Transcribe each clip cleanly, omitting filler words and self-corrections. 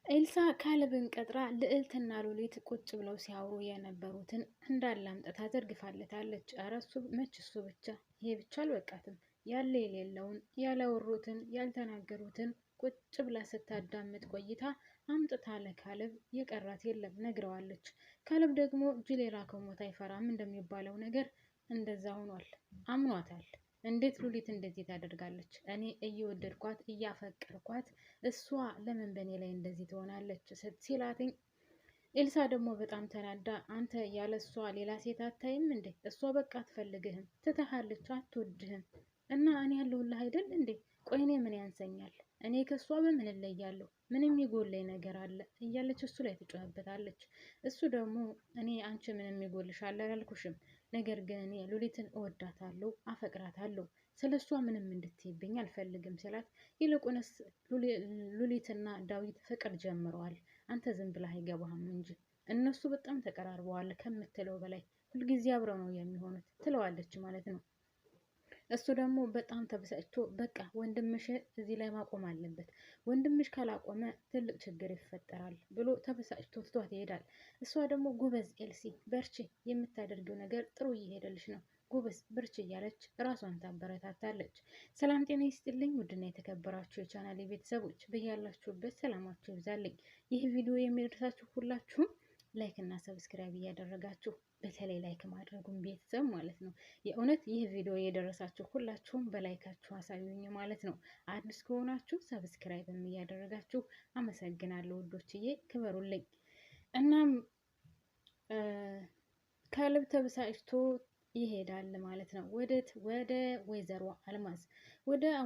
ኤልሳ ካሌብን ቀጥራ ልዕልትና ሉሊት ቁጭ ብለው ሲያወሩ የነበሩትን እንዳለ አምጥታ ዘርግፋለታለች። ኧረ እሱ መች እሱ ብቻ ይሄ ብቻ አልበቃትም። ያለ የሌለውን ያላወሩትን ያልተናገሩትን ቁጭ ብላ ስታዳምጥ ቆይታ አምጥታ ለካሌብ የቀራት የለም ነግረዋለች። ካሌብ ደግሞ ጅል የላከው ሞት አይፈራም እንደሚባለው ነገር እንደዛ ሆኗል። አምኗታል። እንዴት ሉሊት እንደዚህ ታደርጋለች? እኔ እየወደድኳት እያፈቀርኳት እሷ ለምን በእኔ ላይ እንደዚህ ትሆናለች ሲላትኝ ኤልሳ ደግሞ በጣም ተናዳ አንተ ያለ እሷ ሌላ ሴት አታይም እንዴ? እሷ በቃ አትፈልግህም፣ ትተሃለች፣ አትወድህም እና እኔ ያለሁልህ አይደል እንዴ? ቆይ እኔ ምን ያንሰኛል? እኔ ከእሷ በምን እለያለሁ? ምን የሚጎለኝ ነገር አለ? እያለች እሱ ላይ ትጮህበታለች። እሱ ደግሞ እኔ አንቺ ምን የሚጎልሻል አላልኩሽም፣ ነገር ግን እኔ ሉሊትን እወዳታለሁ፣ አፈቅራታለሁ፣ ስለ እሷ ምንም እንድትይብኝ አልፈልግም ሲላት ይልቁንስ ሉሊትና ዳዊት ፍቅር ጀምረዋል። አንተ ዝም ብለህ አይገባህም እንጂ እነሱ በጣም ተቀራርበዋል ከምትለው በላይ ሁልጊዜ አብረው ነው የሚሆኑት ትለዋለች ማለት ነው። እሱ ደግሞ በጣም ተበሳጭቶ በቃ ወንድምሽ እዚህ ላይ ማቆም አለበት፣ ወንድምሽ ካላቆመ ትልቅ ችግር ይፈጠራል ብሎ ተበሳጭቶ ትቷት ይሄዳል። እሷ ደግሞ ጎበዝ ኤልሲ በርቺ፣ የምታደርገው ነገር ጥሩ እየሄደልሽ ነው፣ ጎበዝ በርቺ እያለች ራሷን ታበረታታለች። ሰላም ጤና ይስጥልኝ ውድና የተከበራችሁ የቻናሌ ቤተሰቦች በያላችሁበት ሰላማችሁ ይብዛልኝ። ይህ ቪዲዮ የሚደርሳችሁ ሁላችሁም ላይክ እና ሰብስክራይብ እያደረጋችሁ በተለይ ላይክ ማድረጉን ቤተሰብ ማለት ነው። የእውነት ይህ ቪዲዮ የደረሳችሁ ሁላችሁም በላይካችሁ አሳዩኝ ማለት ነው። አዲስ ከሆናችሁ ሰብስክራይብም እያደረጋችሁ አመሰግናለሁ ውዶችዬ፣ ክበሩልኝ። እናም ካሌብ ተበሳጭቶ ይሄዳል ማለት ነው። ወደ ወይዘሮ አልማዝ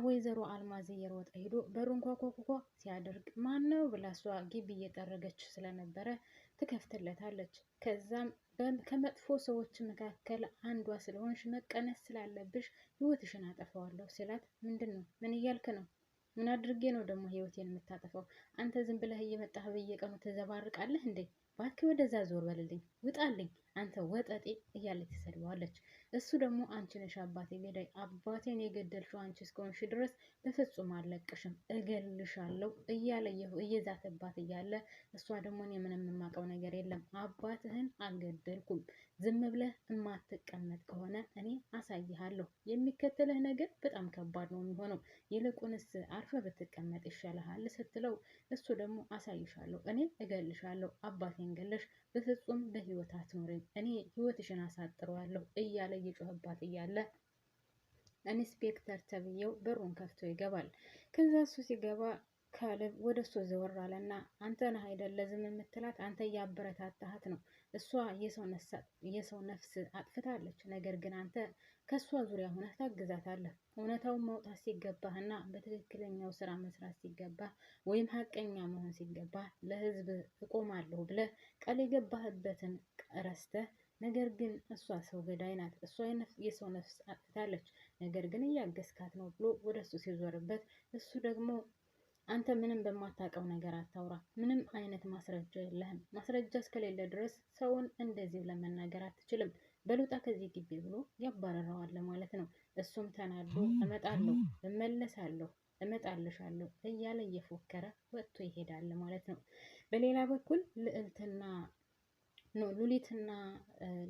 ወይዘሮ አልማዝ እየሮጠ ሄዶ በሩን ኳኳኳ ሲያደርግ ማን ነው ብላ እሷ ግቢ እየጠረገች ስለነበረ ትከፍትለታለች። ከዛም ከመጥፎ ሰዎች መካከል አንዷ ስለሆንሽ መቀነስ ስላለብሽ ህይወትሽን አጠፋዋለሁ ሲላት ምንድን ነው? ምን እያልክ ነው? ምን አድርጌ ነው ደግሞ ህይወቴን የምታጠፋው? አንተ ዝም ብለህ እየመጣህ በየቀኑ ትዘባርቃለህ እንዴ? እባክህ ወደዛ ዞር በልልኝ፣ ውጣልኝ አንተ ወጠጤ እያለች ትሰድበዋለች። እሱ ደግሞ አንቺ ነሽ አባቴ ገዳይ፣ አባቴን የገደልሽው አንቺ እስከሆንሽ ድረስ በፍጹም አልለቅሽም፣ እገልሻለሁ እያለ እየዛተባት እያለ እሷ ደግሞ እኔ ምንም የማውቀው ነገር የለም፣ አባትህን አልገደልኩም፣ ዝም ብለህ የማትቀመጥ ከሆነ እኔ አሳይሃለሁ፣ የሚከተልህ ነገር በጣም ከባድ ነው የሚሆነው፣ ይልቁንስ አርፈ ብትቀመጥ ይሻልሃል ስትለው እሱ ደግሞ አሳይሻለሁ፣ እኔ እገልሻለሁ፣ አባቴን ገለሽ በፍጹም በህይወት አትኖሪም፣ እኔ ህይወትሽን አሳጥረዋለሁ እያለ እየጮህባት እያለ ኢንስፔክተር ተብዬው በሩን ከፍቶ ይገባል። ከዛ እሱ ሲገባ ካሌብ ወደ እሱ ዘወር አለና አንተ ነህ አይደለ ዝም የምትላት? አንተ እያበረታታሃት ነው። እሷ የሰው ነፍስ አጥፍታለች፣ ነገር ግን አንተ ከእሷ ዙሪያ ሆነህ ታግዛታለህ። እውነታውን ማውጣት ሲገባህና በትክክለኛው ስራ መስራት ሲገባህ ወይም ሀቀኛ መሆን ሲገባህ ለህዝብ እቆማለሁ ብለህ ቃል የገባህበትን ረስተህ፣ ነገር ግን እሷ ሰው ገዳይ ናት፣ እሷ የሰው ነፍስ አጥፍታለች፣ ነገር ግን እያገዝካት ነው ብሎ ወደ እሱ ሲዞርበት እሱ ደግሞ አንተ ምንም በማታውቀው ነገር አታውራ፣ ምንም አይነት ማስረጃ የለህም፣ ማስረጃ እስከሌለ ድረስ ሰውን እንደዚህ ለመናገር አትችልም፣ በሉጣ ከዚህ ግቢ ብሎ ያባረረዋል ማለት ነው። እሱም ተናዶ እመጣለሁ፣ እመለሳለሁ፣ እመጣልሻለሁ እያለ እየፎከረ ወጥቶ ይሄዳል ማለት ነው። በሌላ በኩል ሉሊትና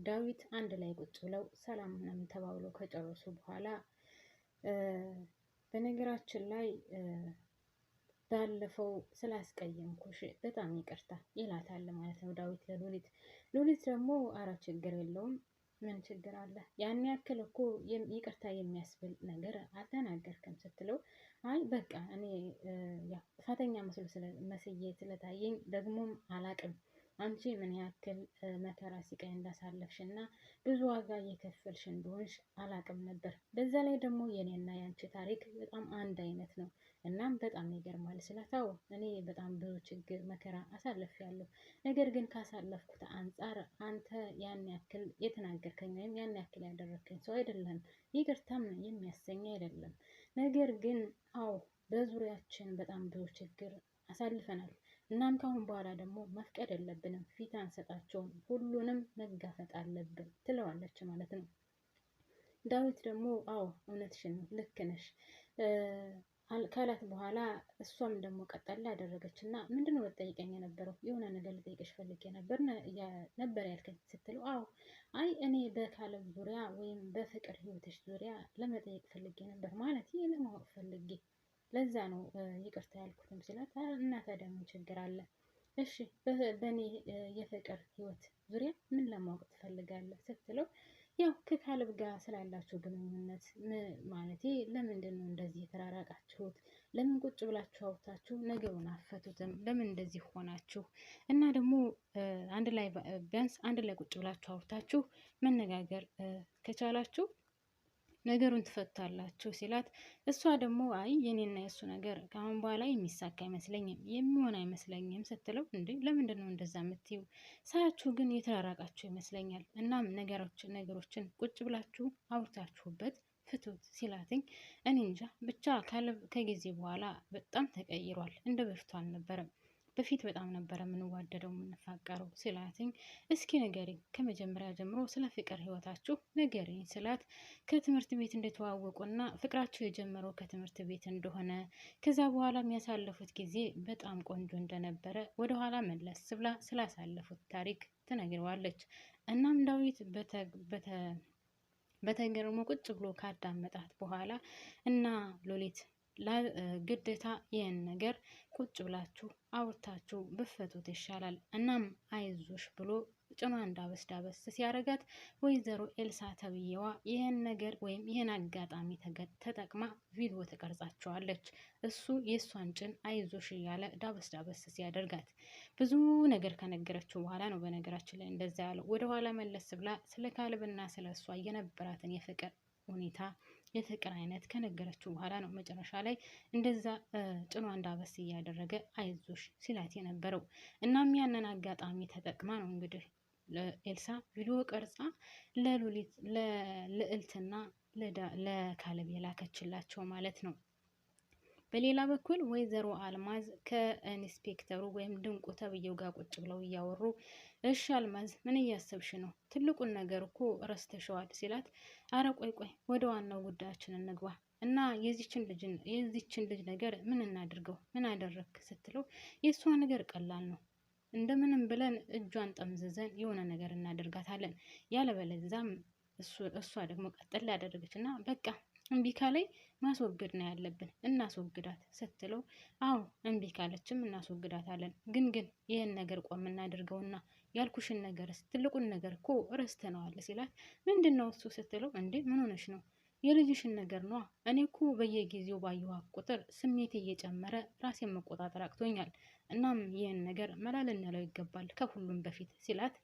ዳዊት አንድ ላይ ቁጭ ብለው ሰላም ምናምን ተባብለው ከጨረሱ በኋላ በነገራችን ላይ ባለፈው ስላስቀየምኩሽ በጣም ይቅርታ ይላታል ማለት ነው ዳዊት ለሉሊት። ሉሊት ደግሞ አረ ችግር የለውም ምን ችግር አለ? ያን ያክል እኮ ይቅርታ የሚያስብል ነገር አልተናገርክም ስትለው አይ በቃ እኔ ያው ጥፋተኛ መስዬ ስለታየኝ ደግሞም አላቅም አንቺ ምን ያክል መከራ ሲቃይ እንዳሳለፍሽ እና ብዙ ዋጋ እየከፈልሽ እንደሆንሽ አላቅም ነበር። በዛ ላይ ደግሞ የኔና ያንቺ ታሪክ በጣም አንድ አይነት ነው። እናም በጣም ይገርማል ስላታው እኔ በጣም ብዙ ችግር መከራ አሳልፌያለሁ። ነገር ግን ካሳለፍኩት አንጻር አንተ ያን ያክል የተናገርከኝ ወይም ያን ያክል ያደረከኝ ሰው አይደለም። ይቅርታም የሚያሰኝ አይደለም። ነገር ግን አዎ በዙሪያችን በጣም ብዙ ችግር አሳልፈናል። እናም ካሁን በኋላ ደግሞ መፍቀድ የለብንም፣ ፊት አንሰጣቸውም፣ ሁሉንም መጋፈጥ አለብን ትለዋለች ማለት ነው። ዳዊት ደግሞ አዎ እውነትሽን ነው፣ ልክ ነሽ፣ ካላት በኋላ እሷም ደግሞ ቀጠል ያደረገች እና ምንድነው ልጠይቀኝ የነበረው? የሆነ ነገር ልጠይቅሽ ፈልጌ ነበር ያልከኝ ስትለው፣ አዎ አይ እኔ በካለብ ዙሪያ ወይም በፍቅር ህይወትሽ ዙሪያ ለመጠየቅ ፈልጌ ነበር፣ ማለት ይህ ለማወቅ ፈልጌ ለዛ ነው ይቅርታ ያልኩትም ሲላት፣ እና ታዲያ ምን ችግር አለ? እሺ በእኔ የፍቅር ህይወት ዙሪያ ምን ለማወቅ ትፈልጋለህ ስትለው፣ ያው ከካለብ ጋር ስላላችሁ ግንኙነት ማለቴ ለምንድን ነው እንደዚህ የተራራቃችሁት? ለምን ቁጭ ብላችሁ አውርታችሁ ነገሩን አፈቱትም? ለምን እንደዚህ ሆናችሁ? እና ደግሞ አንድ ላይ ቢያንስ አንድ ላይ ቁጭ ብላችሁ አውርታችሁ መነጋገር ከቻላችሁ ነገሩን ትፈታላችሁ ሲላት፣ እሷ ደግሞ አይ የኔና የእሱ ነገር ከአሁን በኋላ የሚሳካ አይመስለኝም የሚሆን አይመስለኝም ስትለው፣ እንዴ ለምንድን ነው እንደዛ የምትይው? ሳያችሁ ግን የተራራቃችሁ ይመስለኛል። እናም ነገሮችን ቁጭ ብላችሁ አውርታችሁበት ፍቱት ሲላትኝ፣ እኔ እንጃ ብቻ ከጊዜ በኋላ በጣም ተቀይሯል፣ እንደ በፊቱ አልነበረም። በፊት በጣም ነበረ የምንዋደደው የምንፋቀረው ሲላትኝ፣ እስኪ ንገሪኝ ከመጀመሪያ ጀምሮ ስለ ፍቅር ህይወታችሁ ንገሪኝ ስላት፣ ከትምህርት ቤት እንደተዋወቁና ፍቅራቸው የጀመረው ከትምህርት ቤት እንደሆነ ከዛ በኋላ የሚያሳለፉት ጊዜ በጣም ቆንጆ እንደነበረ ወደኋላ መለስ ብላ ስላሳለፉት ታሪክ ትነግረዋለች። እናም ዳዊት በተገርሞ ቁጭ ብሎ ካዳመጣት በኋላ እና ሎሊት ግዴታ ይህን ነገር ቁጭ ብላችሁ አውርታችሁ ብፈቱት ይሻላል። እናም አይዞሽ ብሎ ጭኗ እንዳበስ ሲያረጋት ወይዘሮ ኤልሳ ተብዬዋ ይህን ነገር ወይም ይህን አጋጣሚ ተጠቅማ ቪዲዮ ተቀርጻቸዋለች። እሱ የእሷን ጭን አይዞሽ እያለ ዳበስ ሲያደርጋት ብዙ ነገር ከነገረችው በኋላ ነው በነገራችን ላይ እንደዛ ያለው። ወደኋላ መለስ ብላ ስለ ካለብና ስለ እሷ የነበራትን የፍቅር ሁኔታ የፍቅር አይነት ከነገረችው በኋላ ነው መጨረሻ ላይ እንደዛ ጭኗ እንዳበስ እያደረገ አይዞሽ ሲላት የነበረው። እናም ያንን አጋጣሚ ተጠቅማ ነው እንግዲህ ኤልሳ ቪዲዮ ቀርጻ ለልዕልትና ለካለብ የላከችላቸው ማለት ነው። በሌላ በኩል ወይዘሮ አልማዝ ከኢንስፔክተሩ ወይም ድንቁ ተብዬው ጋር ቁጭ ብለው እያወሩ፣ እሺ አልማዝ ምን እያሰብሽ ነው? ትልቁን ነገር እኮ ረስተሸዋል ሲላት፣ አረ ቆይ ወደ ዋናው ጉዳያችን እንግባ እና የዚችን ልጅ ነገር ምን እናድርገው? ምን አደረክ ስትለው፣ የእሷ ነገር ቀላል ነው፣ እንደምንም ብለን እጇን ጠምዝዘን የሆነ ነገር እናደርጋታለን፣ ያለበለዛም እሷ ደግሞ ቀጥል ያደረገች እና በቃ እምቢ ካለኝ ማስወገድ ነው ያለብን፣ እናስወግዳት ስትለው፣ አዎ እምቢ ካለችም እናስወግዳታለን፣ ግን ይህን ነገር ቆም እናድርገውና ያልኩሽን ነገር ትልቁን ነገር እኮ ረስተነዋል ሲላት፣ ምንድን ነው እሱ ስትለው፣ እንዴ ምን ሆነሽ ነው? የልጅሽን ነገር ነዋ። እኔ እኮ በየጊዜው ባየኋት ቁጥር ስሜቴ እየጨመረ ራሴን መቆጣጠር አቅቶኛል። እናም ይህን ነገር መላ ልንለው ይገባል ከሁሉም በፊት ሲላት፣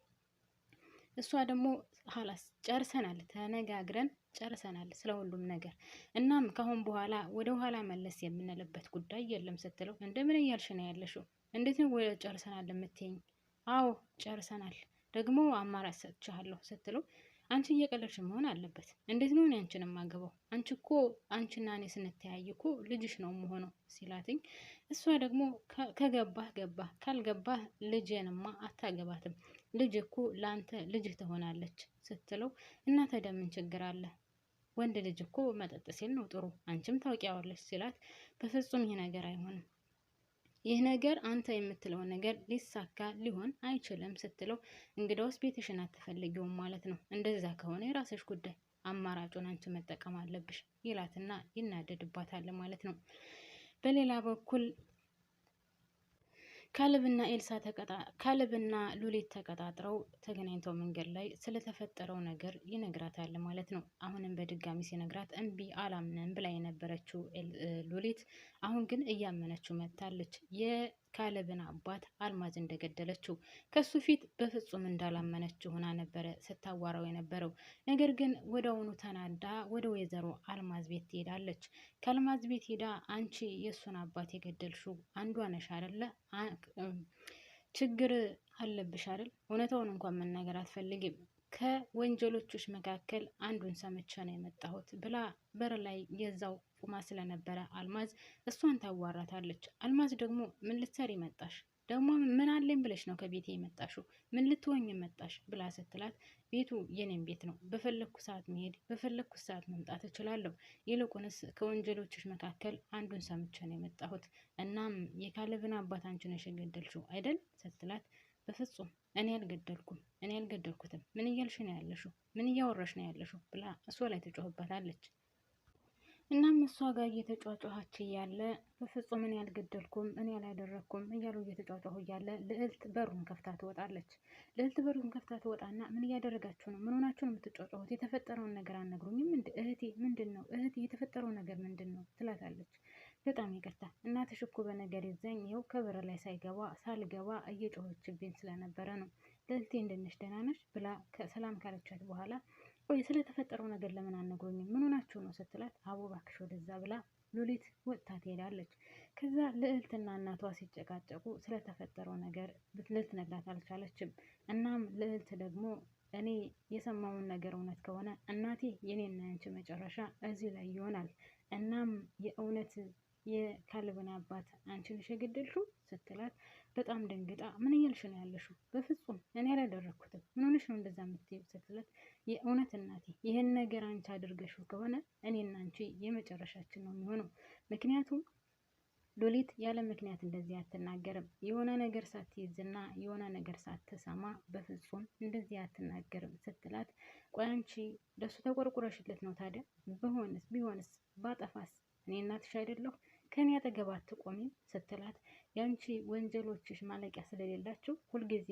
እሷ ደግሞ ሀላስ ጨርሰናል፣ ተነጋግረን ጨርሰናል ስለ ሁሉም ነገር። እናም ካሁን በኋላ ወደ ኋላ መለስ የምንልበት ጉዳይ የለም ስትለው፣ እንደምን እያልሽ ነው ያለሽው? እንዴት ነው ጨርሰናል የምትይኝ? አዎ ጨርሰናል፣ ደግሞ አማራጭ ሰጥቻለሁ ስትለው፣ አንቺ እየቀለድሽ መሆን አለበት። እንዴት ነው አንቺን የማገባው? አንቺና እኔ ስንተያይ እኮ ልጅሽ ነው የምሆነው ሲላትኝ፣ እሷ ደግሞ ከገባህ ገባህ፣ ካልገባህ ልጄንማ አታገባትም፣ ልጅ እኮ ለአንተ ልጅህ ትሆናለች ስትለው፣ እና ታዲያ ምን ችግር አለ? ወንድ ልጅ እኮ መጠጥ ሲል ነው ጥሩ፣ አንቺም ታውቂያለሽ ሲላት፣ በፍጹም ይህ ነገር አይሆንም፣ ይህ ነገር አንተ የምትለው ነገር ሊሳካ ሊሆን አይችልም ስትለው፣ እንግዳውስ ቤትሽን አትፈልጊውም ማለት ነው። እንደዛ ከሆነ የራስሽ ጉዳይ፣ አማራጩን አንቺ መጠቀም አለብሽ ይላትና ይናደድባታል ማለት ነው። በሌላ በኩል ካለብና ሉሊት ተቀጣጥረው ተገናኝተው መንገድ ላይ ስለተፈጠረው ነገር ይነግራታል ማለት ነው። አሁንም በድጋሚ ሲነግራት እምቢ አላምንም ብላ የነበረችው ሉሊት አሁን ግን እያመነችው መጥታለች። የካለብን አባት አልማዝ እንደገደለችው ከሱ ፊት በፍጹም እንዳላመነችው ሆና ነበረ ስታዋራው የነበረው። ነገር ግን ወደውኑ ተናዳ ወደ ወይዘሮ አልማዝ ቤት ትሄዳለች። ከአልማዝ ቤት ሄዳ አንቺ የእሱን አባት የገደልሽው አንዷ ነሽ አይደለ? ችግር አለብሽ አይደል? እውነታውን እንኳን መናገር አትፈልጊም። ከወንጀሎቹሽ መካከል አንዱን ሰምቼ ነው የመጣሁት ብላ በር ላይ የዛው ቁማ ስለነበረ አልማዝ እሷን ታዋራታለች። አልማዝ ደግሞ ምን ልትሰሪ መጣሽ? ደግሞ ምን አለኝ ብለሽ ነው ከቤቴ የመጣሽው? ምን ልትወኝ መጣሽ? ብላ ስትላት ቤቱ የኔም ቤት ነው፣ በፈለግኩ ሰዓት መሄድ በፈለግኩ ሰዓት መምጣት እችላለሁ። ይልቁንስ ከወንጀሎችሽ መካከል አንዱን ሰምቼ ነው የመጣሁት። እናም የካሌብን አባት አንቺ ነሽ የገደልሽው አይደል? ስትላት በፍጹም እኔ አልገደልኩትም። ምን እያልሽ ነው ያለሽው? ምን እያወራሽ ነው ያለሽው? ብላ እሷ ላይ ትጮህባታለች። እናም እሷ ጋር እየተጫጫኸች እያለ በፍጹም እኔ አልገደልኩም፣ እኔ አላደረግኩም እያሉ እየተጫጫሁ እያለ ልዕልት በሩን ከፍታ ትወጣለች። ልዕልት በሩን ከፍታ ትወጣና ምን እያደረጋችሁ ነው? ምን ሆናችሁ ነው የምትጫጫሁት? የተፈጠረውን ነገር አልነግሩኝም እንዴ? እህቴ ምንድን ነው እህቴ? የተፈጠረው ነገር ምንድን ነው? ትላታለች። በጣም ይቅርታ እናትሽ እኮ በነገር ይዘኝ ይኸው ከበር ላይ ሳልገባ እየጮኸችብኝ ስለነበረ ነው። ልዕልቴ እንደነሽ ደህና ነሽ? ብላ ሰላም ካለቻት በኋላ ቆይ ስለተፈጠረው ነገር ለምን አልነግሩኝም? ምን ሆናችሁ ነው ስትላት አቦ እባክሽ ወደዛ ብላ ሉሊት ወጥታ ትሄዳለች። ከዛ ልዕልትና እናቷ ሲጨቃጨቁ ስለተፈጠረው ነገር ልትነግራት አልቻለችም። እናም ልዕልት ደግሞ እኔ የሰማውን ነገር እውነት ከሆነ እናቴ የኔና ያንቺ መጨረሻ እዚህ ላይ ይሆናል። እናም የእውነት የካሌብን አባት አንቺ ነሽ የገደልሽው ስትላት በጣም ደንግጣ ምን እያልሽ ነው ያለሽው? በፍጹም እኔ አላደረኩትም። ምን ሆነሽ ነው እንደዛ የምትይው? ስትላት የእውነት እናቴ ይህን ነገር አንቺ አድርገሽው ከሆነ እኔና አንቺ የመጨረሻችን ነው የሚሆነው። ምክንያቱም ሉሊት ያለ ምክንያት እንደዚህ አትናገርም። የሆነ ነገር ሳትይዝና የሆነ ነገር ሳትሰማ በፍጹም እንደዚህ አትናገርም ስትላት ቆይ አንቺ ለሱ ተቆርቁረሽለት ነው ታዲያ? ቢሆንስ ባጠፋስ እኔ እናትሽ አይደለሁ? ከኔ አጠገብ አትቆሚም? ስትላት ያንቺ ወንጀሎችሽ ማለቂያ ስለሌላቸው ሁልጊዜ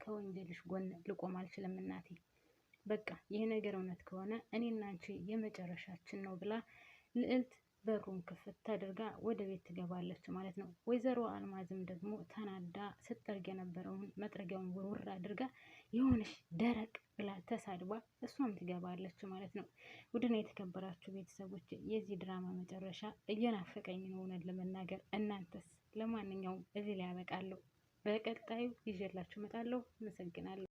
ከወንጀልሽ ጎን ልቆም አልችልም እናቴ። በቃ ይህ ነገር እውነት ከሆነ እኔና አንቺ የመጨረሻችን ነው ብላ ልዕልት በሩን ክፍት አድርጋ ወደ ቤት ትገባለች ማለት ነው። ወይዘሮ አልማዝም ደግሞ ተናዳ ስትጠርግ የነበረውን መጥረጊያውን ውርውር አድርጋ የሆነች ደረቅ ብላ ተሳድባ እሷም ትገባለች ማለት ነው። ውድና የተከበራችሁ ቤተሰቦች የዚህ ድራማ መጨረሻ እየናፈቀኝ ነው እውነት ለመናገር። እናንተስ? ለማንኛውም እዚህ ላይ ያበቃለሁ። በቀጣዩ ይዤላችሁ እመጣለሁ። አመሰግናለሁ።